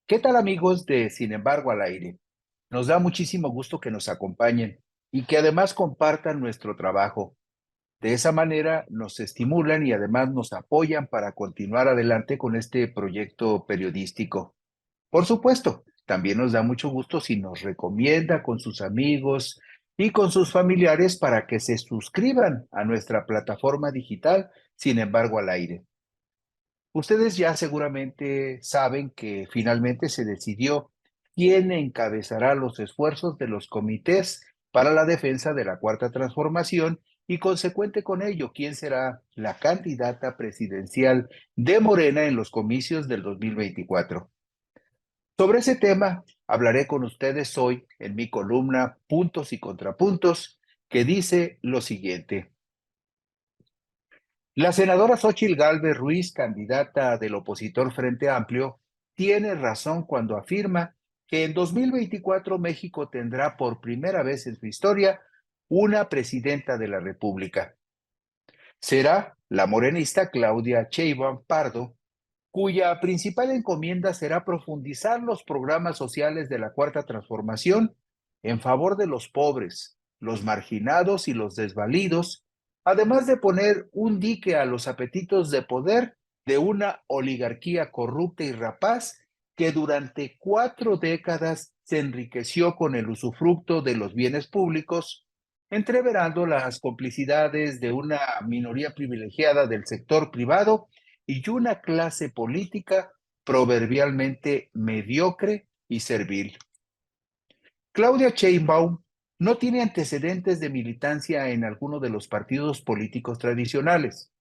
¿Qué tal amigos de Sin embargo al aire? Nos da muchísimo gusto que nos acompañen y que además compartan nuestro trabajo. De esa manera nos estimulan y además nos apoyan para continuar adelante con este proyecto periodístico. Por supuesto, también nos da mucho gusto si nos recomienda con sus amigos y con sus familiares para que se suscriban a nuestra plataforma digital Sin embargo al aire. Ustedes ya seguramente saben que finalmente se decidió quién encabezará los esfuerzos de los comités para la defensa de la Cuarta Transformación y consecuente con ello, quién será la candidata presidencial de Morena en los comicios del 2024. Sobre ese tema hablaré con ustedes hoy en mi columna Puntos y Contrapuntos, que dice lo siguiente. La senadora Xóchitl Gálvez Ruiz, candidata del opositor Frente Amplio, tiene razón cuando afirma que en 2024 México tendrá por primera vez en su historia una presidenta de la República. Será la morenista Claudia Sheinbaum Pardo, cuya principal encomienda será profundizar los programas sociales de la Cuarta Transformación en favor de los pobres, los marginados y los desvalidos, además de poner un dique a los apetitos de poder de una oligarquía corrupta y rapaz que durante 4 décadas se enriqueció con el usufructo de los bienes públicos, entreverando las complicidades de una minoría privilegiada del sector privado y una clase política proverbialmente mediocre y servil. Claudia Sheinbaum no tiene antecedentes de militancia en alguno de los partidos políticos tradicionales.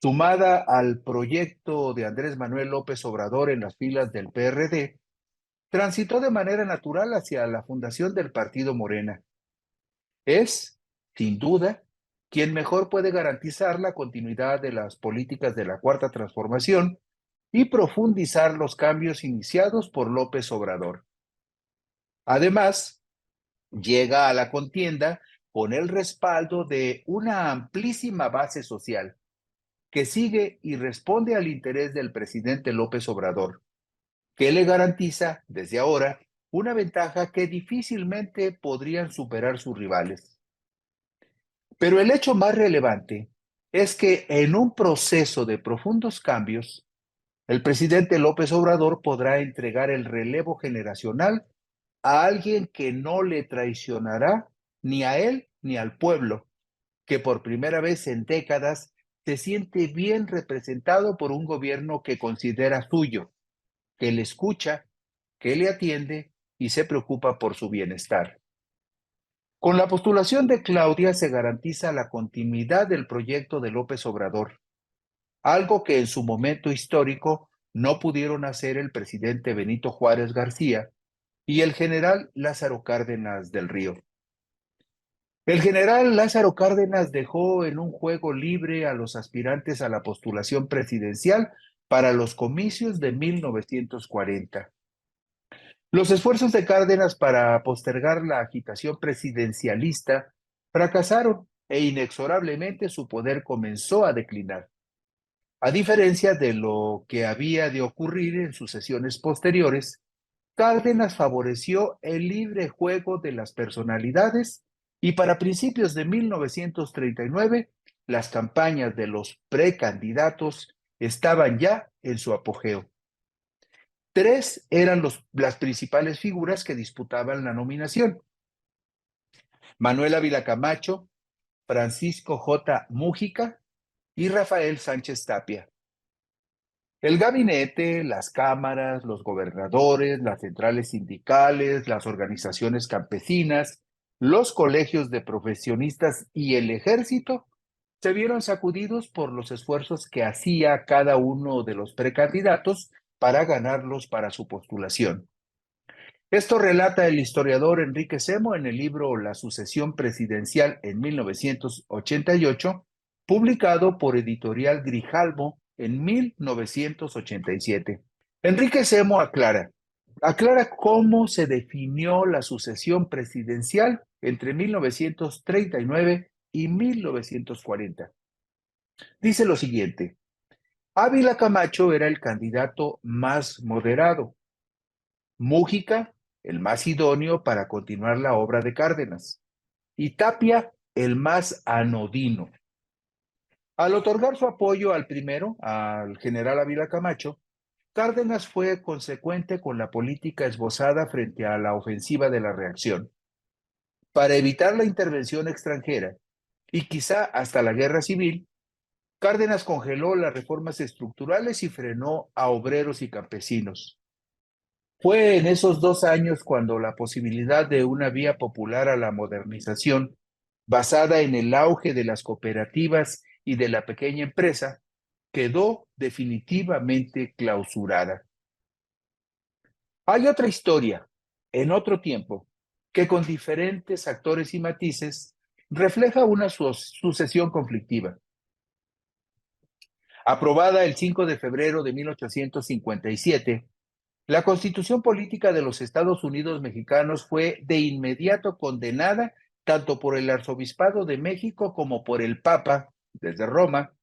Sumada al proyecto de Andrés Manuel López Obrador en las filas del PRD, transitó de manera natural hacia la fundación del partido Morena. Es, sin duda, quien mejor puede garantizar la continuidad de las políticas de la Cuarta Transformación y profundizar los cambios iniciados por López Obrador. Además, llega a la contienda con el respaldo de una amplísima base social que sigue y responde al interés del presidente López Obrador, que le garantiza desde ahora una ventaja que difícilmente podrían superar sus rivales. Pero el hecho más relevante es que en un proceso de profundos cambios, el presidente López Obrador podrá entregar el relevo generacional a alguien que no le traicionará ni a él ni al pueblo, que por primera vez en décadas se siente bien representado por un gobierno que considera suyo, que le escucha, que le atiende y se preocupa por su bienestar. Con la postulación de Claudia se garantiza la continuidad del proyecto de López Obrador, algo que en su momento histórico no pudieron hacer el presidente Benito Juárez García y el general Lázaro Cárdenas del Río. El general Lázaro Cárdenas dejó en un juego libre a los aspirantes a la postulación presidencial para los comicios de 1940. Los esfuerzos de Cárdenas para postergar la agitación presidencialista fracasaron e inexorablemente su poder comenzó a declinar. A diferencia de lo que había de ocurrir en sucesiones posteriores, Cárdenas favoreció el libre juego de las personalidades y para principios de 1939 las campañas de los precandidatos estaban ya en su apogeo. Tres eran las principales figuras que disputaban la nominación: Manuel Ávila Camacho, Francisco J. Mújica y Rafael Sánchez Tapia. El gabinete, las cámaras, los gobernadores, las centrales sindicales, las organizaciones campesinas, los colegios de profesionistas y el ejército se vieron sacudidos por los esfuerzos que hacía cada uno de los precandidatos para ganarlos para su postulación. Esto relata el historiador Enrique Semo en el libro La sucesión presidencial en 1988, publicado por Editorial Grijalbo en 1987. Enrique Semo aclara cómo se definió la sucesión presidencial entre 1939 y 1940. Dice lo siguiente: Ávila Camacho era el candidato más moderado, Mújica, el más idóneo para continuar la obra de Cárdenas, y Tapia, el más anodino. Al otorgar su apoyo al primero, al general Ávila Camacho, Cárdenas fue consecuente con la política esbozada frente a la ofensiva de la reacción. Para evitar la intervención extranjera y quizá hasta la guerra civil, Cárdenas congeló las reformas estructurales y frenó a obreros y campesinos. Fue en esos 2 años cuando la posibilidad de una vía popular a la modernización, basada en el auge de las cooperativas y de la pequeña empresa, quedó definitivamente clausurada. Hay otra historia, en otro tiempo, que con diferentes actores y matices refleja una sucesión conflictiva. Aprobada el 5 de febrero de 1857, la Constitución Política de los Estados Unidos Mexicanos fue de inmediato condenada tanto por el Arzobispado de México como por el Papa, desde Roma,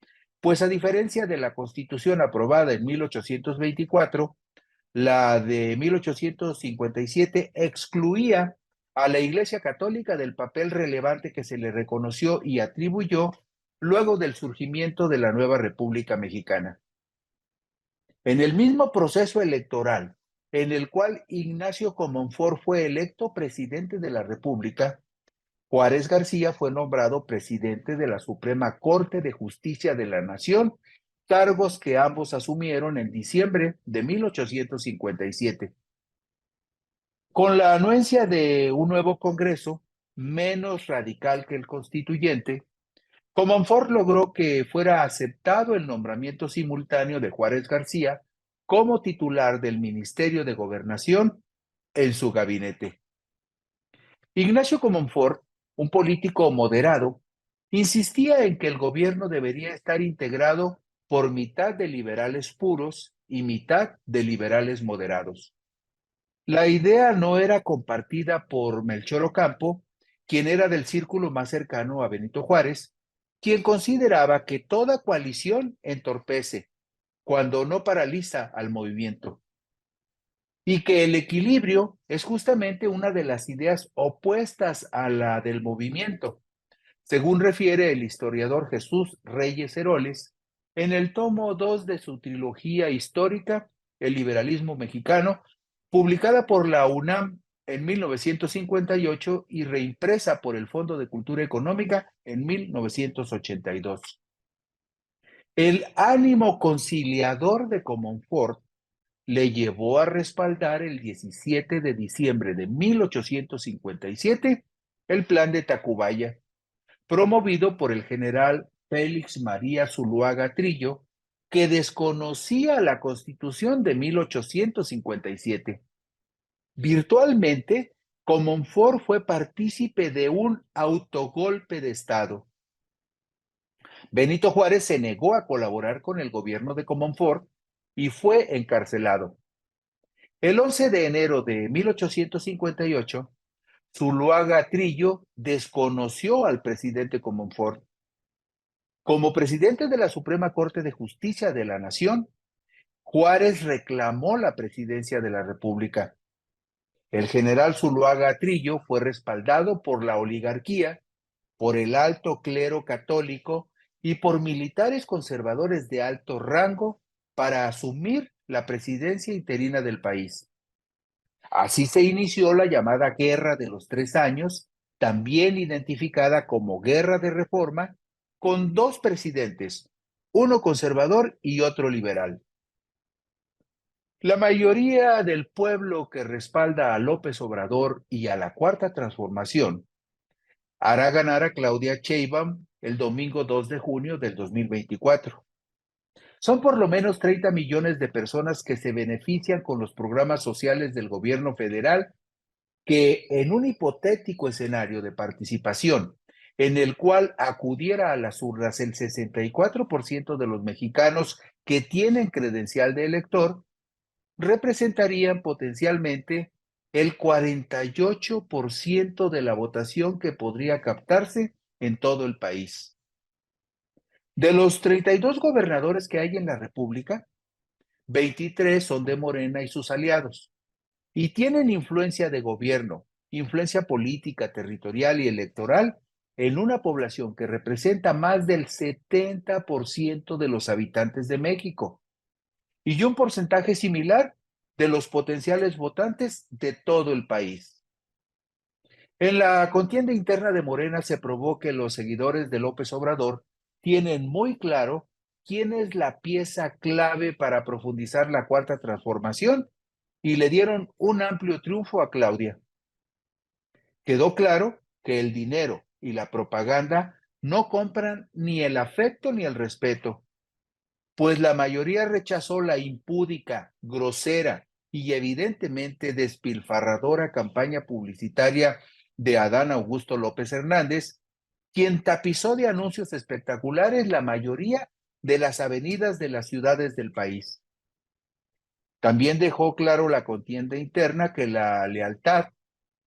pues a diferencia de la Constitución aprobada en 1824, la de 1857 excluía a la Iglesia Católica del papel relevante que se le reconoció y atribuyó luego del surgimiento de la nueva República Mexicana. En el mismo proceso electoral en el cual Ignacio Comonfort fue electo presidente de la República, Juárez García fue nombrado presidente de la Suprema Corte de Justicia de la Nación, cargos que ambos asumieron en diciembre de 1857. Con la anuencia de un nuevo Congreso, menos radical que el constituyente, Comonfort logró que fuera aceptado el nombramiento simultáneo de Juárez García como titular del Ministerio de Gobernación en su gabinete. Ignacio Comonfort, un político moderado, insistía en que el gobierno debería estar integrado por mitad de liberales puros y mitad de liberales moderados. La idea no era compartida por Melchor Ocampo, quien era del círculo más cercano a Benito Juárez, quien consideraba que toda coalición entorpece, cuando no paraliza al movimiento, y que el equilibrio es justamente una de las ideas opuestas a la del movimiento, según refiere el historiador Jesús Reyes Heroles en el tomo 2 de su trilogía histórica, El liberalismo mexicano, publicada por la UNAM en 1958 y reimpresa por el Fondo de Cultura Económica en 1982. El ánimo conciliador de Comonfort le llevó a respaldar el 17 de diciembre de 1857 el Plan de Tacubaya, promovido por el general Félix María Zuluaga Trillo, que desconocía la Constitución de 1857. Virtualmente, Comonfort fue partícipe de un autogolpe de Estado. Benito Juárez se negó a colaborar con el gobierno de Comonfort y fue encarcelado. El 11 de enero de 1858, Zuluaga Trillo desconoció al presidente Comonfort. Como presidente de la Suprema Corte de Justicia de la Nación, Juárez reclamó la presidencia de la República. El general Zuluaga Trillo fue respaldado por la oligarquía, por el alto clero católico y por militares conservadores de alto rango para asumir la presidencia interina del país. Así se inició la llamada Guerra de los 3 Años, también identificada como Guerra de Reforma, con dos presidentes, uno conservador y otro liberal. La mayoría del pueblo que respalda a López Obrador y a la Cuarta Transformación hará ganar a Claudia Sheinbaum el domingo 2 de junio del 2024. Son por lo menos 30 millones de personas que se benefician con los programas sociales del gobierno federal que en un hipotético escenario de participación en el cual acudiera a las urnas el 64% de los mexicanos que tienen credencial de elector, representarían potencialmente el 48% de la votación que podría captarse en todo el país. De los 32 gobernadores que hay en la República, 23 son de Morena y sus aliados. y tienen influencia de gobierno, influencia política, territorial y electoral en una población que representa más del 70% de los habitantes de México y un porcentaje similar de los potenciales votantes de todo el país. En la contienda interna de Morena se probó que los seguidores de López Obrador tienen muy claro quién es la pieza clave para profundizar la cuarta transformación y le dieron un amplio triunfo a Claudia. Quedó claro que el dinero y la propaganda no compran ni el afecto ni el respeto, pues la mayoría rechazó la impúdica, grosera y evidentemente despilfarradora campaña publicitaria de Adán Augusto López Hernández, quien tapizó de anuncios espectaculares la mayoría de las avenidas de las ciudades del país. También dejó claro la contienda interna que la lealtad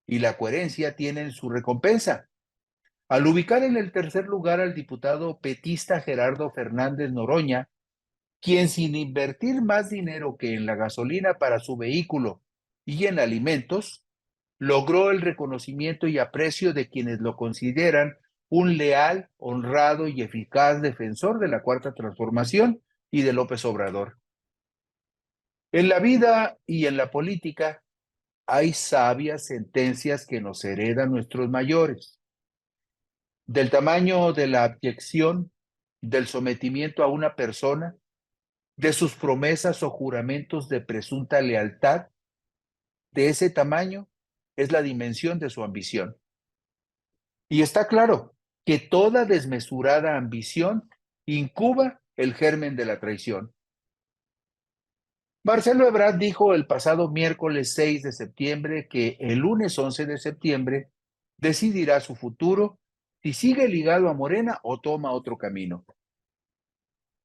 y la coherencia tienen su recompensa. Al ubicar en el tercer lugar al diputado petista Gerardo Fernández Noroña, quien sin invertir más dinero que en la gasolina para su vehículo y en alimentos, logró el reconocimiento y aprecio de quienes lo consideran un leal, honrado y eficaz defensor de la Cuarta Transformación y de López Obrador. En la vida y en la política hay sabias sentencias que nos heredan nuestros mayores. Del tamaño de la abyección, del sometimiento a una persona, de sus promesas o juramentos de presunta lealtad, de ese tamaño es la dimensión de su ambición. Y está claro que toda desmesurada ambición incuba el germen de la traición. Marcelo Ebrard dijo el pasado miércoles 6 de septiembre que el lunes 11 de septiembre decidirá su futuro si sigue ligado a Morena o toma otro camino.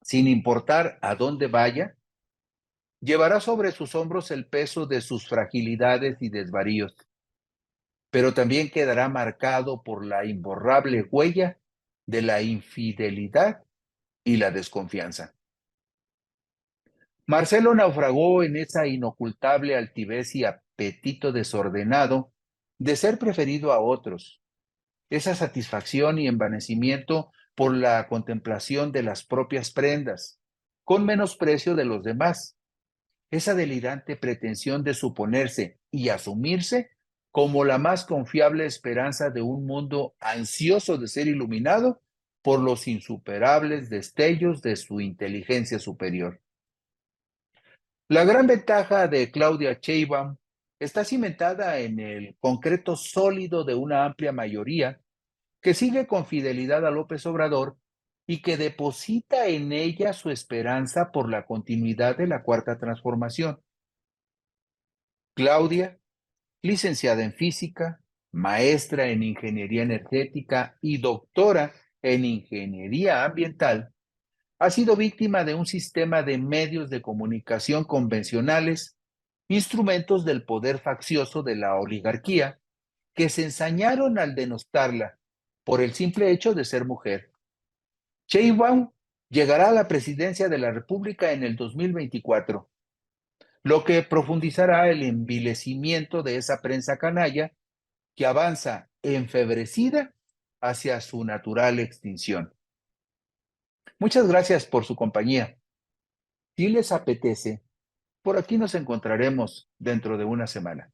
Sin importar a dónde vaya, llevará sobre sus hombros el peso de sus fragilidades y desvaríos, pero también quedará marcado por la imborrable huella de la infidelidad y la desconfianza. Marcelo naufragó en esa inocultable altivez y apetito desordenado de ser preferido a otros, esa satisfacción y envanecimiento por la contemplación de las propias prendas, con menosprecio de los demás, esa delirante pretensión de suponerse y asumirse como la más confiable esperanza de un mundo ansioso de ser iluminado por los insuperables destellos de su inteligencia superior. La gran ventaja de Claudia Sheinbaum está cimentada en el concreto sólido de una amplia mayoría que sigue con fidelidad a López Obrador y que deposita en ella su esperanza por la continuidad de la Cuarta Transformación. Claudia, licenciada en física, maestra en ingeniería energética y doctora en ingeniería ambiental, ha sido víctima de un sistema de medios de comunicación convencionales, instrumentos del poder faccioso de la oligarquía, que se ensañaron al denostarla por el simple hecho de ser mujer. Sheinbaum llegará a la presidencia de la República en el 2024, lo que profundizará el envilecimiento de esa prensa canalla que avanza enfebrecida hacia su natural extinción. Muchas gracias por su compañía. Si les apetece, por aquí nos encontraremos dentro de una semana.